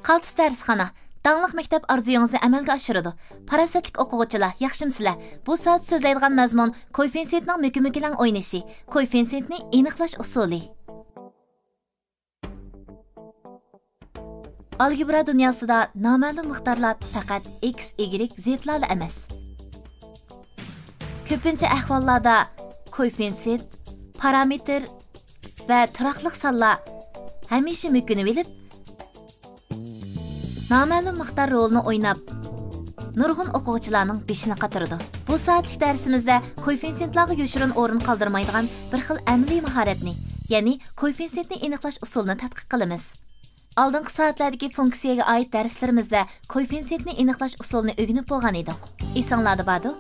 Qaltis darsxona, dаңlıq məktəb arzuyunuzni amalga oshiradi. Parasatlik o'quvchilar, yaxshimsizlar? Bu soat so'zlaydigan mazmun koeffitsiyentning mükümüklang o'ynashi, koeffitsiyentni aniqlash usuli. Algebra dunyosida noma'lum miqdorlar faqat x, y, zlar emas. Ko'pincha ahvollarda koeffitsiyent, parametr va turaqliq sonlar hamisha mükünü bilib, noma'lum miqdor rolini o'ynab, nurg'un o'quvchilarning beshini qatirdi. Bu soatlik darsimizda koeffitsiyentlarga yoshirin o'rin qoldirmaydigan bir xil amaliy mahoratni, ya'ni koeffitsiyentni aniqlash usulini tadqiq qilamiz. Oldingi soatlardagi funksiyaga oid darslarimizda koeffitsiyentni aniqlash usulini o'rganib bo'lgan edik. Esinglarda bordi?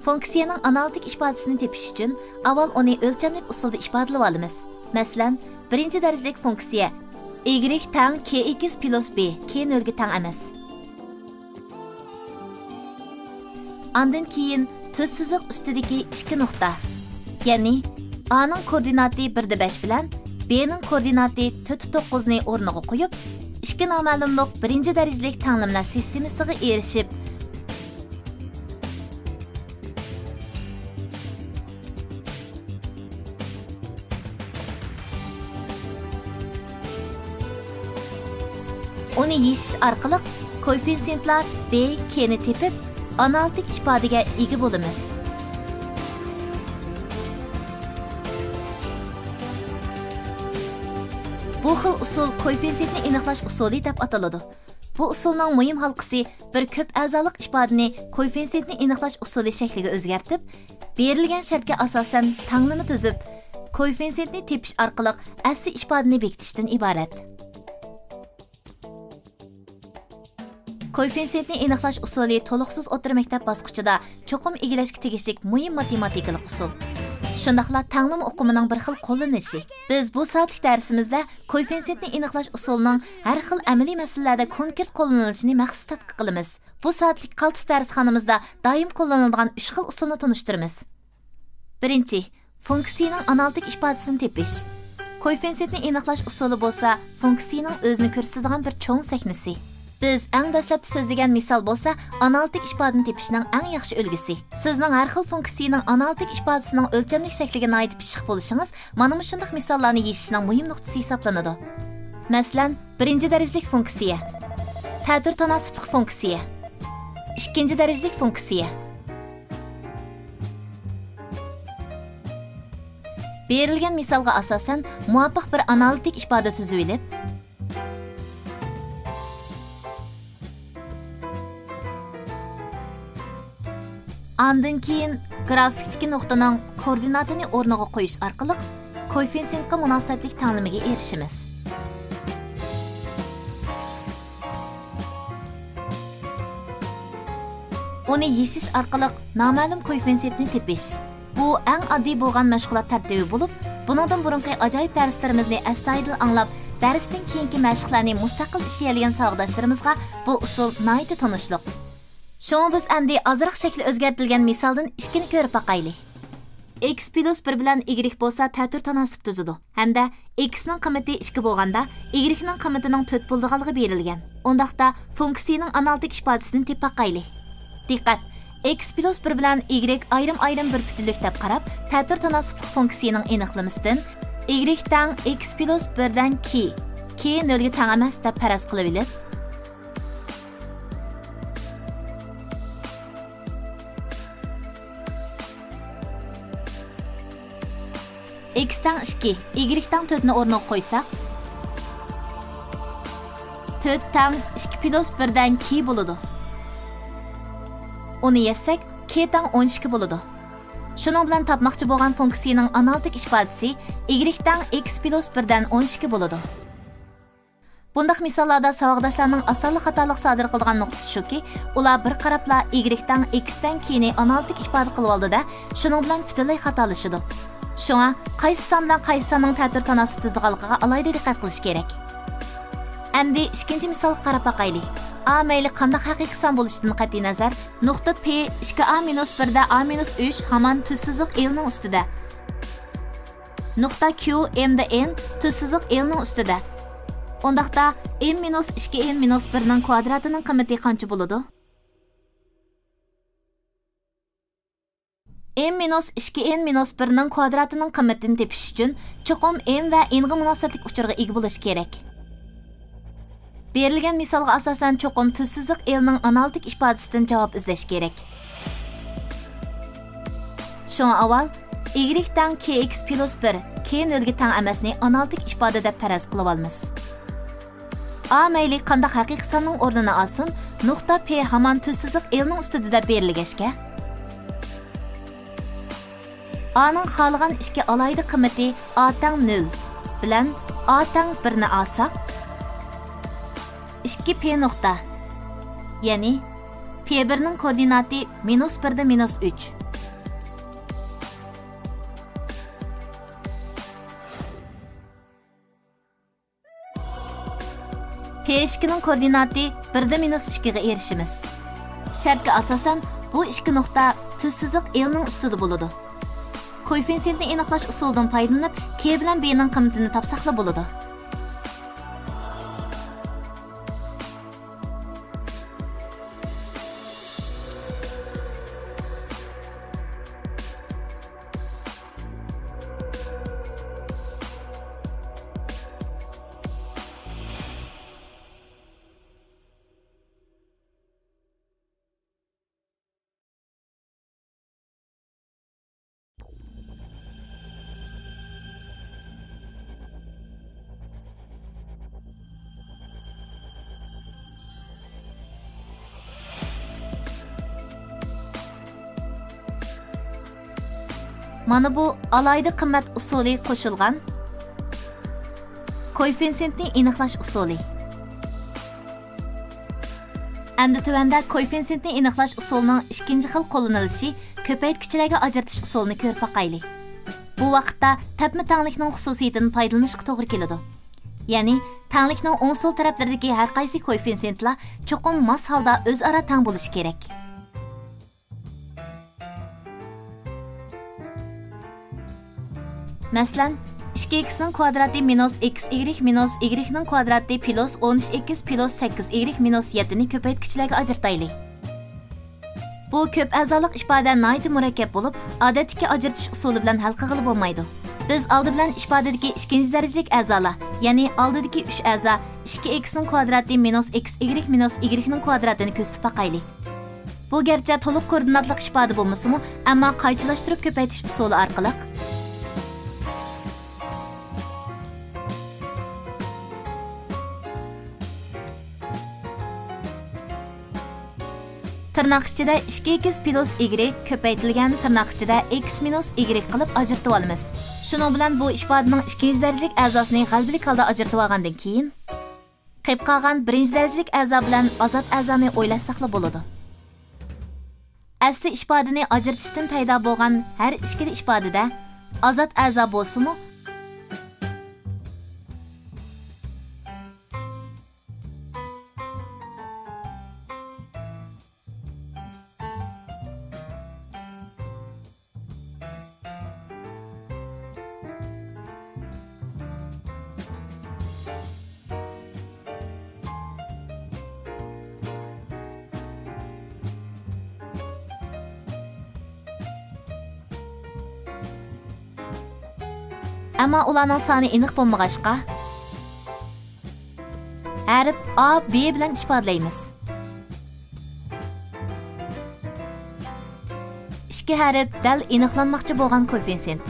Funksiyaning analitik ifodasini tepish uchun avval uni o'lchamlik usulda ifodalab olamiz. Masalan, birinchi darajalik funksiya y tang kx plus b, k 0 ga tang emas. Ondan keyin tuz siziq ustidagi ikki nuqta, ya'ni a ning koordinati 1.5 bilan b ning koordinati 4.9 ni o'rniga qo'yib, ikki noma'lumlik birinchi darajalik tanglimlar sistemasiga erishib, uni yeyish orqali koeffitsiyentlar b, k ni tepib, analitik ifodaga ega bo'lamiz. Bu xil usul koeffitsiyentni aniqlash usuli deb ataladi. Bu usulning muhim halqasi bir ko'p a'zolik ifodani koeffitsiyentni aniqlash usuli shakliga o'zgartib, berilgan shartga asosan tanglama tuzib, koeffitsiyentni tepish orqali asli ifodani bekitishdan iborat. Koeffitsiyentni aniqlash usuli to'liqsiz o'rta maktab bosqichida cho'qim egilashga tegishli muhim matematikalik usul. Shundaqla tanglama o'qumining bir xil qo'llanishi. Biz bu soatlik darsimizda koeffitsiyentni aniqlash usulining har xil amaliy masalalarda konkret qo'llanilishini maxsus tadqiq qilamiz. Bu soatlik qaltis darsxonamizda doim qo'llaniladigan 3 xil usulni tunishtiramiz. Birinchi, funksiyaning analitik ifodasini tepish. Koeffitsiyentni aniqlash usuli bo'lsa, funksiyaning o'zini ko'rsatadigan bir cho'ng sahnasi. Biz eng dastlabki so'zlagan misol bo'lsa, analitik ifodani tepishning eng yaxshi ulgisi. Sizning har xil funksiyaning analitik ifodasining o'lchamlik shakliga oid pishiq bo'lishingiz mana shunday misollarni yechishning muhim nuqtasi hisoblanadi. Masalan, birinchi darajalik funksiya, ta'tir tanosibliq funksiya, ikkinchi darajalik funksiya. Berilgan misolga asosan muvofiq bir analitik ifoda tuzib olib, Ondan keyin grafikdagi nuqtaning koordinatini o'rniga qo'yish orqali koeffitsiyentga munosabatlik tanlamiga erishamiz. Uni yeshish orqali noma'lum koeffitsiyentni tepish. Bu eng oddiy bo'lgan mashg'ulot tartibi bo'lib, buningdan burungi ajoyib darslarimizni astoydil anglab, darsdan keyingi mashqlarni mustaqil ishlaydigan savoldoshlarımizga bu usul nihoyatda tanishliq. Şoň biz endi azroq shakli o'zgartirilgan misoldan ikkini ko'rib baqayli. X plus 1 bilan y bo'lsa ta'tir tanasib tuzadi. Hamda x ning qiymati 2 bo'lganda y ning qiymatining 4 bo'lganligi berilgan. Undaqda funksiyaning analitik ifodasini tepib baqayli. Diqqat! X plus 1 bilan y ayrim-ayrim bir butunlik deb qarab, ta'tir tanasiblik funksiyaning aniqlamasidan y tang x plus 1 dan k 0 ga teng emas deb faraz qilib olib, x tang 2, y tang 4 ni o'rniga qo'ysak, 4 tang 2 plus 1 dan k bo'ladi. Uni yezsak, k tang 12 bo'ladi. Shuning bilan topmoqchi bo'lgan funksiyaning analitik ifodasi y tang x plus 1 dan 12 bo'ladi. Bundaq misollarda savoldoshlarning asonlik xatolik sodir qilgan nuqtasi shuki, ular bir qarabla y tang x dan k ni analitik ifoda qilib oldida, shuning bilan butunlay xatolashadi. Şoňa qaysi son bilan qaysi sonning ta'tir tanasib tuzdiganligiga alayda diqqat qilish kerak. Endi ikkinchi misolga qarab baqayli. A mayli qanday haqiqiy son bo'lishidan qat'iy nazar, nuqta P 2a-1 da a-3 hamon tuz siziq L ning ustida. Nuqta Q M da N tuz siziq L ning ustida. Ondaqda n-2n-1ning kvadratining qiymati qancha bo'ladi? n-2n-1ning kvadratining qiymatini tepish uchun cho'qim n va n-ga munosabatlik uchurga ega bo'lish kerak. Berilgan misolga asosan cho'qim tuzsiziq Lning analitik ifodasidan javob izlash kerak. Shunga avval y tang kx plus 1 k 0 ga tang emasni analitik ifoda deb faraz qilib olamiz. A mayli qanday haqiqiy sonning o'rnini olsin, nuqta p hamon tuzsiziq Lning ustida deb berilgachga A'ning xohlagan ikki alayda qiymati A tang 0 bilan A tang 1 ni olsak 2p nuqta, ya'ni p1 ning koordinati -1 da -3. P2 ning koordinati 1 da -2 ga erishimiz. Shartga asosan bu ikki nuqta tuzsiziq Lning ustida bo'ladi. Koeffitsiyentni aniqlash usulidan foydalanib, k bilan b ning qiymatini topsaqla bo'ladi. Mana bu alayda qiymat usuli qo'shilgan koeffitsiyentni aniqlash usuli. Endi tuvanda koeffitsiyentni aniqlash usulining ikkinchi xil qo'llanilishi ko'paytgichlarga ajratish usulini ko'rib boqaylik. Bu vaqtda tepma tanglikning xususiyatidan foydalanishga to'g'ri keladi. Ya'ni tanglikning o'ng so'l taraflaridagi har qaysi koeffitsiyentlar cho'qim mos holda o'zaro tang bo'lishi kerak. Masalan, 2x kvadrati minus xy minus y kvadrati plus 13x plus 8y 7 ni ko'paytgichlarga ajrataylik. Bu ko'p a'zolik ifoda nihoyat murakkab bo'lib, odatdagi ajratish usuli bilan hal qilib bo'lmaydi. Biz oldi bilan ifodadagi ikkinchi darajalik a'zolar, ya'ni oldidagi 3 a'zo 2x kvadrati minus xy minus y kvadratini ko'rsatib boqaylik. Bu garchi to'liq koordinatli ifoda bo'lmasa-mu, ammo qaychilashtirib ko'paytish usuli orqali tırnaq ichida 2x plus y ko'paytirilgan tırnaq ichida x minus y qilib ajratib olamiz. Shuning bilan bu ifodaning ikkinchi darajalik a'zosini g'albilik holda ajratib olgandan keyin qolib qolgan birinchi darajalik a'zo bilan ozod a'zoni o'ylashsaqla bo'ladi. Asli ifodani ajratishdan paydo bo'lgan har ikkala ifodada ozod a'zo bo'lsa-mu, ammo ularning soni aniq bo'lmag'achqa harf A, B bilan ifodalaymiz. Ikki harf dal aniqlanmoqchi bo'lgan koeffitsient.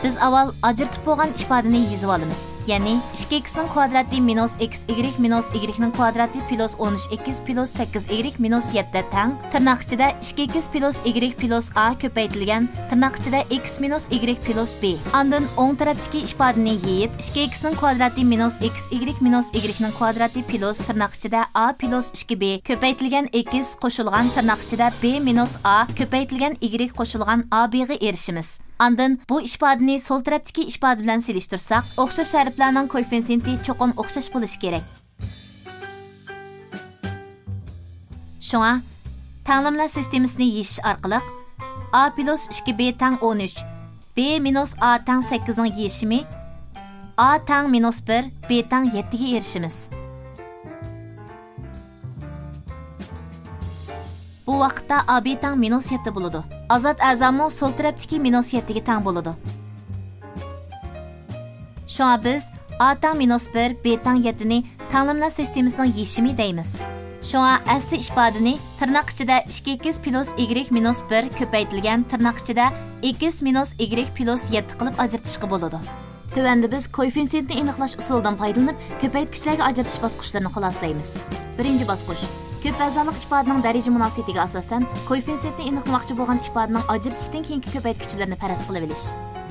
Biz avval ajratib bo'lgan ifodani yozib olamiz. Ya'ni 2x kvadrati minus xy minus y kvadrati plus 13x plus 8y minus 7 tang tırnaq ichida 2x plus y plus a ko'paytirilgan tırnaq ichida x minus y plus b. Ondan o'ng tarafdagi ifodani yeyib 2x kvadrati minus xy minus y kvadrati plus tırnaq ichida a plus 2b ko'paytirilgan x qo'shilgan tırnaq ichida b minus a ko'paytirilgan y qo'shilgan a b ga erishimiz. Ondan bu ifodani sol tarafdagi ifoda bilan selishtirsak, o'xshash harflarning koeffitsiyenti cho'qim o'xshash bo'lishi kerak. Shunga tanlamlar sistemasini yeyish orqali a plus 2b tang 13, b minus a tang 8 ning yeyishimi A tang -1, B tang 7'ge erişimiz. Bu vaqtda A B tang -7 buludu. Azat a'zamı sol tarafdaki -7'ge tang buludu. Şuna biz A tang -1, B tang 7'ni tanımlash sistemasining yeshimi deymiz. Şuna asli ifodani tirnoq ichida 2x plus y -1 ko'paytirilgan tirnoq ichida x minus y plus 7 qilib ajratishga bo'ladi. Tövəndə biz koeffitsiyentni aniqlash usulidan foydalanib, ko'paytgichlarga ajratish bosqichlarini xulosalaymiz. Birinchi bosqich. Ko'p a'zoliq ifodaning daraja munosabatiga asosan koeffitsiyentni aniqlamoqchi bo'lgan ifodaning ajratishdan keyingi ko'paytgichlarni faraz qilib olish.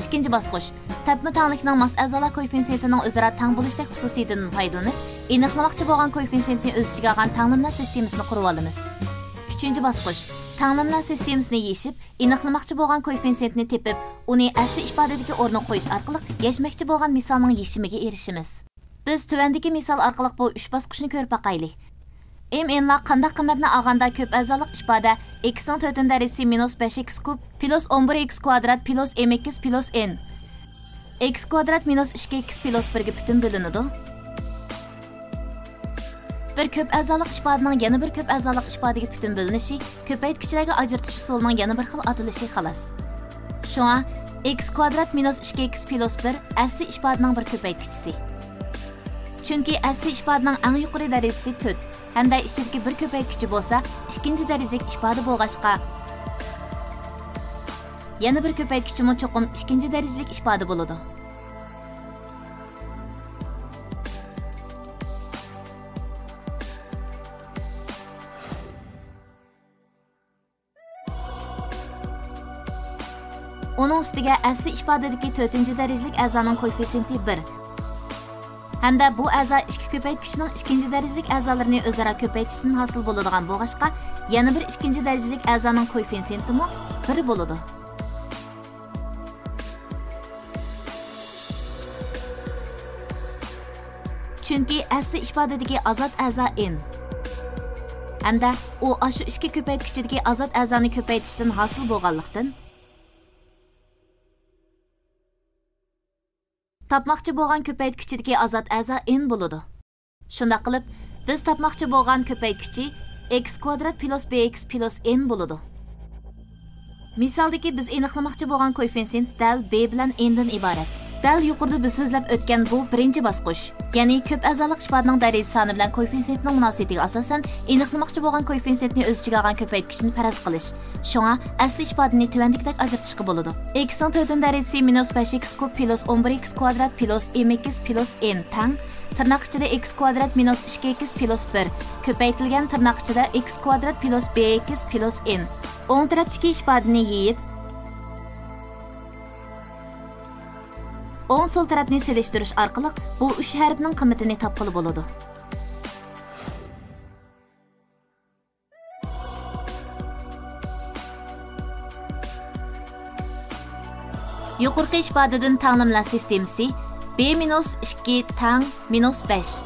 İkinci bosqich. Tapma tanglikning mas a'zolar koeffitsiyentining o'zaro tang bo'lishdek xususiyatidan foydalanib, aniqlamoqchi bo'lgan koeffitsiyentni o'z ichiga olgan tanlamlash sistemasini qurib olamiz. Uchinchi bosqich. Tanlamlash sistemasini yeshib, aniqlamoqchi bo'lgan koeffitsiyentni tepib, uni asli ifodadagi o'rniga qo'yish orqali yashmoqchi bo'lgan misolning yeshimiga erishimiz. Biz tuvandagi misol orqali bu 3 bosqichni ko'rib boqaylik. MN'lar qanday qiymatni olganda ko'p a'zoliq ifoda x ning 4 darajasi -5x kub plus 11x kvadrat plus mx plus n. X kvadrat minus 2x plus 1 ga butun bo'linadi. Bir ko'p a'zoliq ifodaning yana bir ko'p a'zoliq ifodaga butun bo'linishi ko'paytgichlarga ajratish usulining yana bir xil atalishi xolos. Shunga x kvadrat minus 2x plus 1 asli ifodaning bir ko'paytgichisi. Chunki asli ifodaning eng yuqori darajasi 4 hamda ichidagi bir ko'paytgichi bo'lsa, ikkinchi darajalik ifoda bo'lg'achqa yana bir ko'paytgichimi cho'qim ikkinchi darajalik ifoda bo'ladi. Onun ustiga asli ifodadagi 4-darajalik a'zoning koeffitsiyenti 1. Hamda bu a'zo ikki ko'paytgichning ikkinchi darajalik a'zolarini o'zaro ko'paytishdan hosil bo'ladigan bo'lg'achqa, yana bir ikkinchi darajalik a'zoning koeffitsiyenti 1 bo'ladi. Chunki asli ifodadagi azot a'zo n. Hamda u shu ikki ko'paytgichidagi azot a'zoni ko'paytishdan hosil bo'lganlikdan tapmoqchi bo'lgan ko'paytgichidagi azot a'zo n bo'ladi. Shunda qilib, biz tapmoqchi bo'lgan ko'paytgichi x kvadrat plus bx plus n bo'ladi. Misaldagi biz aniqlamoqchi bo'lgan koeffitsiyent dal b bilan n dan iborat. Dal yuqorida biz so'zlab o'tgan bu birinchi bosqich. Ya'ni ko'p a'zoliq ifodaning darajasi soni bilan koeffitsiyentning munosabatiga asosan aniqlamoqchi bo'lgan koeffitsiyentni o'z ichiga olgan ko'paytgichni faraz qilish. Shunga asli ifodani tuvandagidek ajratishga bo'ladi. X ning 4 darajasi -5x kub plus 11x kvadrat plus mx plus n tang tirnoq ichida x kvadrat minus 2x plus 1 ko'paytirilgan tirnoq ichida x kvadrat plus bx plus n. O'ng tarafdagi ifodani yeyib o'ng sol tarafni selishtirish orqali bu 3 harfning qiymatini topqili bo'ladi. Yuqorqi ifodadan tanlamlash sistemasi b-2 tang -5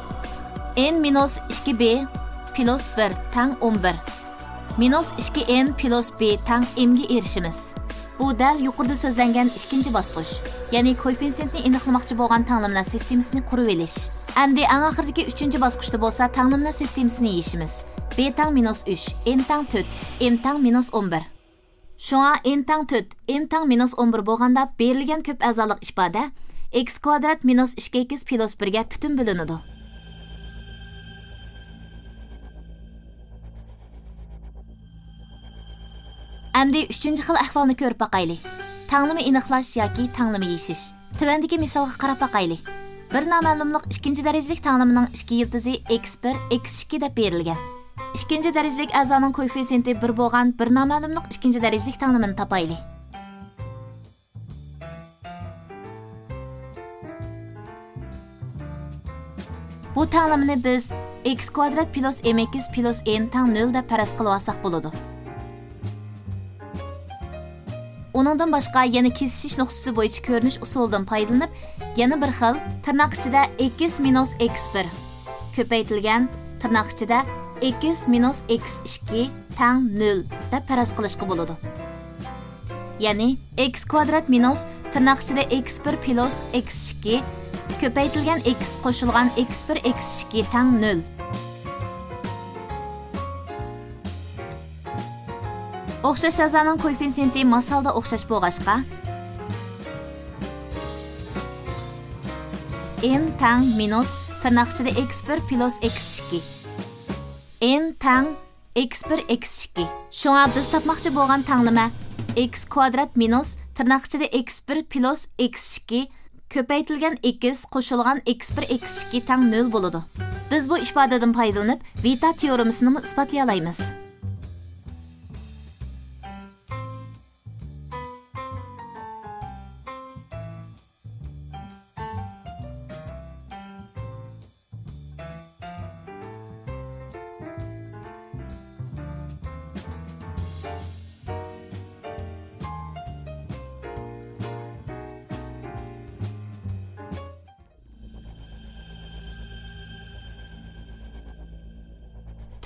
n-2b plus 1 tang 11 -2n plus b tang m ga erishimiz. Bu dal yuqorida so'zlangan ikkinchi bosqich, ya'ni koeffitsiyentni aniqlamoqchi bo'lgan tanlamlash sistemasini qurib olish. Endi eng oxirdagi 3-bosqichda bo'lsa tanlamlash sistemasini yeyishimiz. B tang -3, n tang 4, m tang -11. Shunga n tang 4, m tang -11 bo'lganda berilgan ko'p a'zoliq ifoda x kvadrat minus 2x plus 1 ga butun bo'linadi. Endi 3-xil ahvolni ko'rib boqaylik. Tanlama aniqlash yoki tanlama yeshish. Tuvandagi misolga qarab boqaylik. Bir noma'lumlik 2-darajalik tanlamaning 2 yildizi x1, x2 deb berilgan. 2-darajalik a'zoning koeffitsiyenti 1 bo'lgan bir noma'lumlik 2-darajalik tanlamani topaylik. Bu tanlamani biz x kvadrat plus mx plus n tang 0 deb faraz qilib olsak bo'ladi. Onundan başqa yana kesishish nuqtasi bo'yicha ko'rinish usulidan foydalanib, yana bir xil tirnoq ichida x minus x1 ko'paytirilgan tirnoq ichida x minus x2 tang 0 deb faraz qilishga bo'ladi. Ya'ni x kvadrat minus tirnoq ichida x1 plus x2 Köpeytilgan x qo'shilgan x1 x2 tang 0. O'xshash a'zoning koeffitsiyenti masalda o'xshash bo'lg'achqa n tang minus tirnoq ichida x1 plus x2. n tang x1 x2. Shunga biz topmoqchi bo'lgan tanglama x kvadrat minus tirnoq ichida x1 plus x2 köpeytilgan x qo'shilgan x1 x2 tang 0 bo'ladi. Biz bu ifodadan foydalanib Vita teoremasini isbotlay olamiz.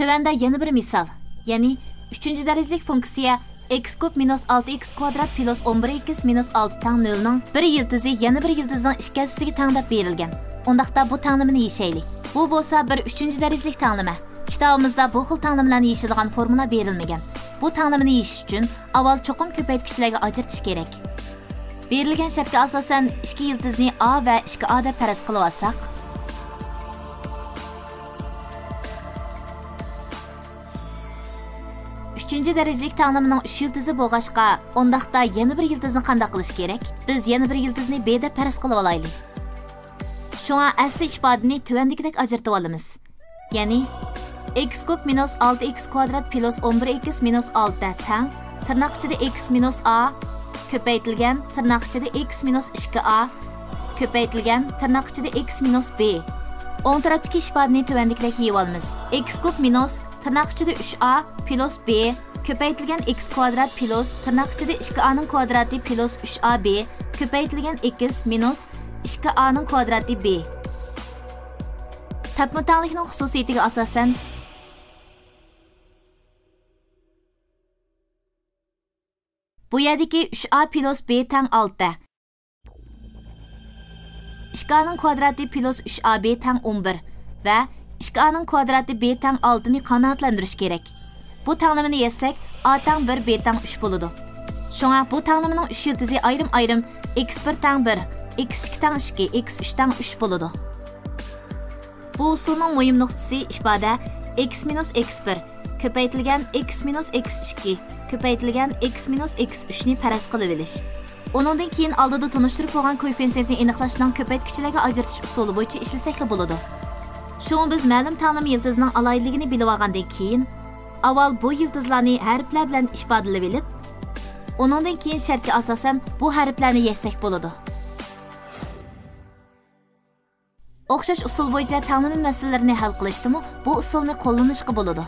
Tövəndə yeni bir misal, yani 3. derecəlik funksiya x kub minus 6x kvadrat plus 11x minus 6 tang 0'ның bir yıldızı yeni bir yıldızның işkəsisiga tang deb berilgan. Ondaqda bu tanglamani yeyishaylik. Bu bo'lsa bir 3. derecəlik tanglama. Kitabımızda bu xil tanglamalarni yeyishadigan formula berilmagan. Bu tanglamani yeyish uchun avval cho'qim ko'paytgichlarga ajratish kerak. Berilgan shartga asosan 2 yıldızni A va 2A deb faraz qilib olsak, 3. derecəlik tanglamaning 3 yıldızı bo'lg'achqa, ondaqda yana bir yıldızni qanday qilish kerak? Biz yana bir yıldızni B deb faraz qilib olaylik. Shunga asli ifodani tuvandagidek ajratib olamiz. Ya'ni x kub minus 6x kvadrat plus 11x minus 6 tang tirnoq ichida x minus a ko'paytilgan tirnoq ichida x minus 2a ko'paytilgan tirnoq ichida x minus b. O'ng tarafdagi ifodani tuvandagidek yeyib olamiz. X kub minus tirnoq ichida 3a plus b ko'paytilgan x kvadrat plus tirnoq ichida 2a ning kvadrati plus 3ab ko'paytilgan x minus 2a ning kvadrati b. Tepma tanglikning xususiyatiga asosan bu yerdagi 3a plus b tang 6. 2a ning kvadrati plus 3ab tang 11 va 2a ning kvadrati b tang 6 ni qanoatlantirish kerak. Bu tanglamani yazsak a tang 1 b tang 3 bo'ladi. Shunga bu tanglamaning 3 yildizi ayrim-ayrim x1 tang 1, x2 tang 2, x3 tang 3 bo'ladi. Bu usulning muhim nuqtasi ifoda x minus x1 ko'paytilgan x minus x2 ko'paytilgan x minus x3 ni faraz qilib olish. Onundan keyin oldida tunishtirib qo'ygan koeffitsiyentni aniqlashning ko'paytkichlarga ajratish usuli bo'yicha ishlasak bo'ladi. Shunga biz ma'lum tanglama yildizining alayligini bilib olgandan keyin avval bu yıldızlarni harflar bilan ifodalab olib, onundan keyin shartga asosan bu harflarni yazsak bo'ladi. O'xshash usul bo'yicha tanlama masalalarini hal qilishdimi bu usulni qo'llanishga bo'ladi.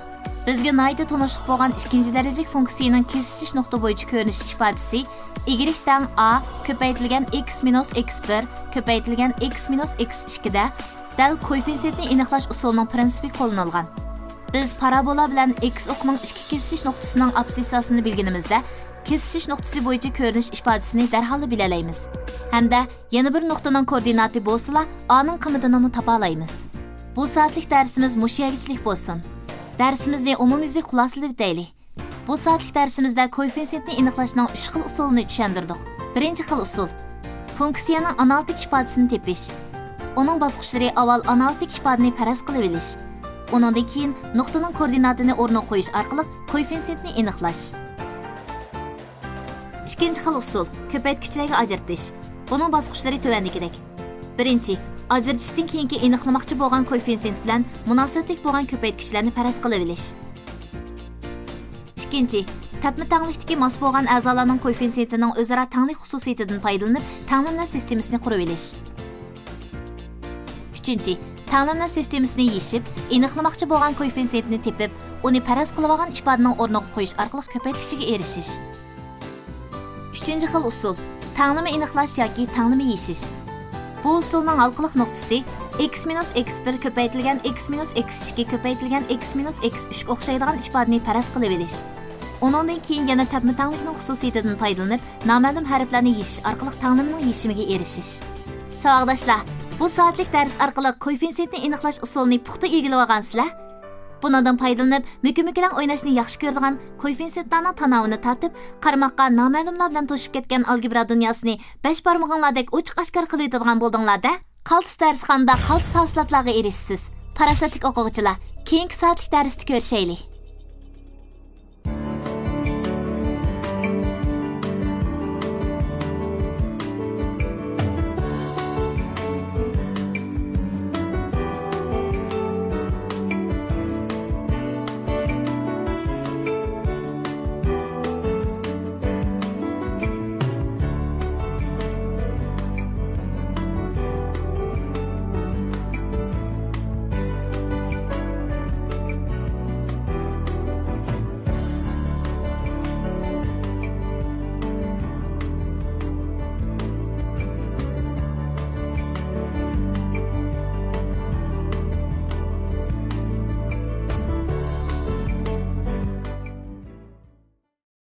Bizga nayda tunishib bo'lgan 2. derecəlik funksiyaning kesishish nuqta bo'yicha ko'rinish ifodasi y tang a ko'paytilgan x minus x1 ko'paytilgan x minus x2 da dal koeffitsiyentni aniqlash usulining prinsipi qo'llanilgan. Biz parabola bilan x o'qning ikki kesishish nuqtasining absissasini bilganimizda, kesishish nuqtasi bo'yicha ko'rinish ifodasini darhol bilalaymiz. Hamda yana bir nuqtaning koordinati bo'lsa, a ning qiymatini topa olamiz. Bu soatlik darsimiz mushayagichlik bo'lsin. Darsimizni umumyuzlik xulosalab o'taylik. Bu soatlik darsimizda koeffitsiyentni aniqlashning 3 xil usulini tushundirdik. Birinchi xil usul funksiyaning analitik ifodasini tepish. Uning bosqichlari avval analitik ifodani faraz qilib olish. Onundan keyin nuqtaning koordinatini o'rniga qo'yish orqali koeffitsiyentni aniqlash. Ikkinchi xil usul ko'paytkichlarga ajratish. Buning bosqichlari tuvandagidek. Birinchi, ajratishdan keyingi aniqlamoqchi bo'lgan koeffitsiyent bilan munosabatlik bo'lgan ko'paytkichlarni faraz qilib olish. Ikkinchi, tepma tanglikdagi mos bo'lgan a'zolarning koeffitsiyentining o'zaro tanglik xususiyatidan foydalanib, tanglama sistemasini qurib olish. Uchinchi, tanglama sistemasini yechib, aniqlamoqchi bo'lgan koeffitsiyentni tepib, uni faraz qilib olgan ifodaning o'rniga qo'yish orqali ko'paytkichiga erishish. Uchinchi xil usul tanglama aniqlash yoki tanglama yechish. Bu usulning hal qilish nuqtasi x minus x1 ko'paytilgan x minus x2 ko'paytilgan x minus x3 ga o'xshaydigan ifodani faraz qilib olish. Onundan keyin yana tepma tanglikning xususiyatidan foydalanib, noma'lum harflarni yechish orqali tanglamaning yechimiga erishish. Savoqdoshlar, Bu soatlik dars orqali koeffitsiyentni aniqlash usulini puxta o'rganib olgansizlar. Bundan foydalanib, mükümüklang o'ynashni yaxshi ko'radigan koeffitsiyentlarning tanavini tartib, qarmoqqa noma'lumlar bilan to'shib ketgan algebra dunyosini 5 barmog'inglardek ochiq oshkor qiladigan bo'ldinglar-da. Qaltis darsxonada qaltis holatlarga erishsiz. Parasitik o'quvchilar, keyingi soatlik darsda ko'rishaylik.